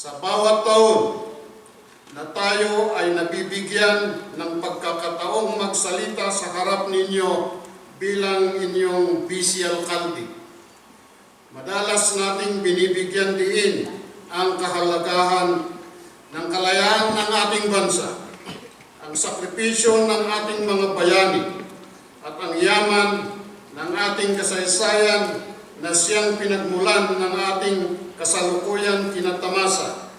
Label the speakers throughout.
Speaker 1: Sa bawat taon na tayo ay nabibigyan ng pagkakataong magsalita sa harap ninyo bilang inyong busy alkalde, madalas nating binibigyan diin ang kahalagahan ng kalayaan ng ating bansa, ang sakripisyo ng ating mga bayani, at ang yaman ng ating kasaysayan na siyang pinagmulan ng ating kasalukuyan kinatamasa.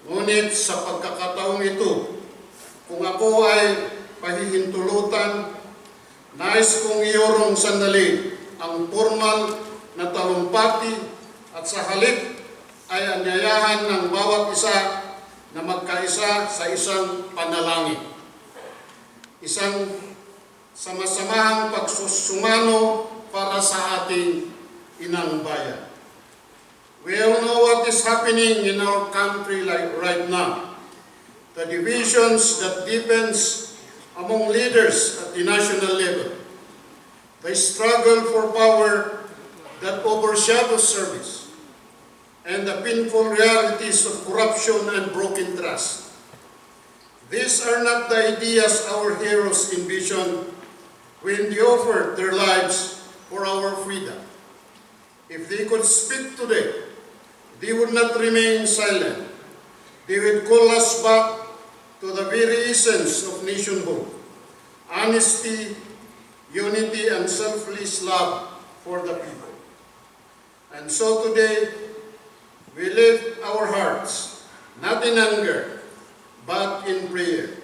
Speaker 1: Ngunit sa pagkakataong ito, kung ako ay pahihintulutan, nais kong iyorong sandali ang formal na talumpati at sa halip ay anyayahan ng bawat isa na magkaisa sa isang panalangin. Isang sama-samahang pagsusumano para sa ating inang bayan. We all know what is happening in our country right now. The divisions that deepens among leaders at the national level. The struggle for power that overshadows service. And the painful realities of corruption and broken trust. These are not the ideas our heroes envisioned when they offered their lives for our freedom. If they could speak today, they would not remain silent. They would call us back to the very essence of nationhood, honesty, unity, and selfless love for the people. And so today, we lift our hearts, not in anger, but in prayer.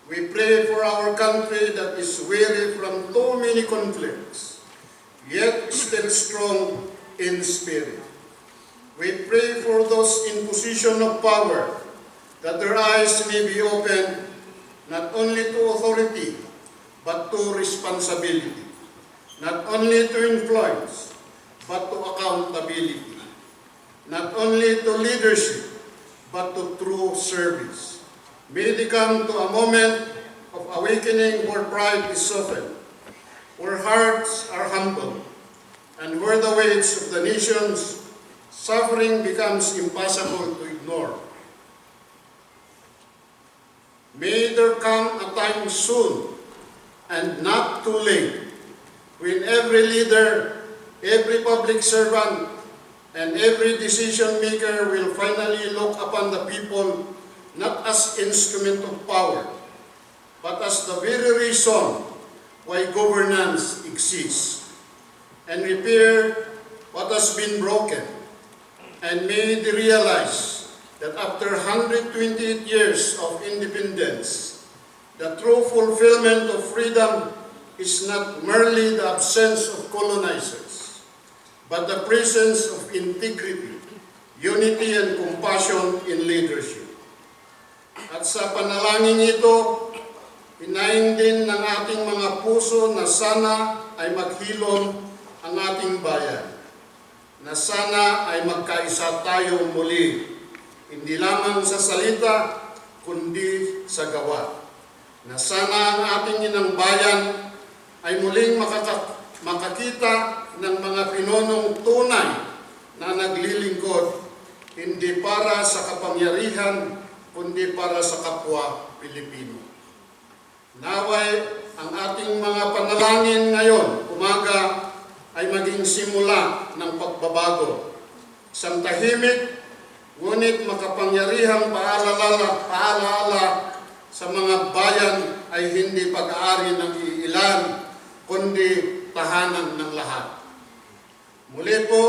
Speaker 1: We pray for our country that is weary from too many conflicts, yet still strong in spirit. We pray for those in position of power, that their eyes may be opened not only to authority, but to responsibility, not only to influence, but to accountability, not only to leadership, but to true service. May they come to a moment of awakening where pride is softened, where hearts are humbled, and where the weight of the nation's suffering becomes impossible to ignore. May there come a time soon, and not too late, when every leader, every public servant, and every decision maker will finally look upon the people not as instrument of power, but as the very reason why governance exists, and repair what has been broken. And may they realize that after 128 years of independence, the true fulfillment of freedom is not merely the absence of colonizers, but the presence of integrity, unity, and compassion in leadership. At sa panalangin ito, hinaing din ng ating mga puso na sana ay maghilom ang ating bayan, na sana ay magkaisa tayo muli, hindi lamang sa salita, kundi sa gawa. Na sana ang ating inang bayan ay muling makakita ng mga pinonong tunay na naglilingkod, hindi para sa kapangyarihan, kundi para sa kapwa Pilipino. Naway ang ating mga panalangin ngayon, umaga, ay maging simula ng pagbabago. Isang tahimik, ngunit makapangyarihang paalaala sa mga bayan ay hindi pag-aari ng iilan, kundi tahanan ng lahat. Muli po,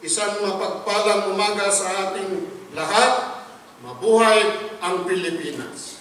Speaker 1: isang mapagpalang umaga sa ating lahat. Mabuhay ang Pilipinas!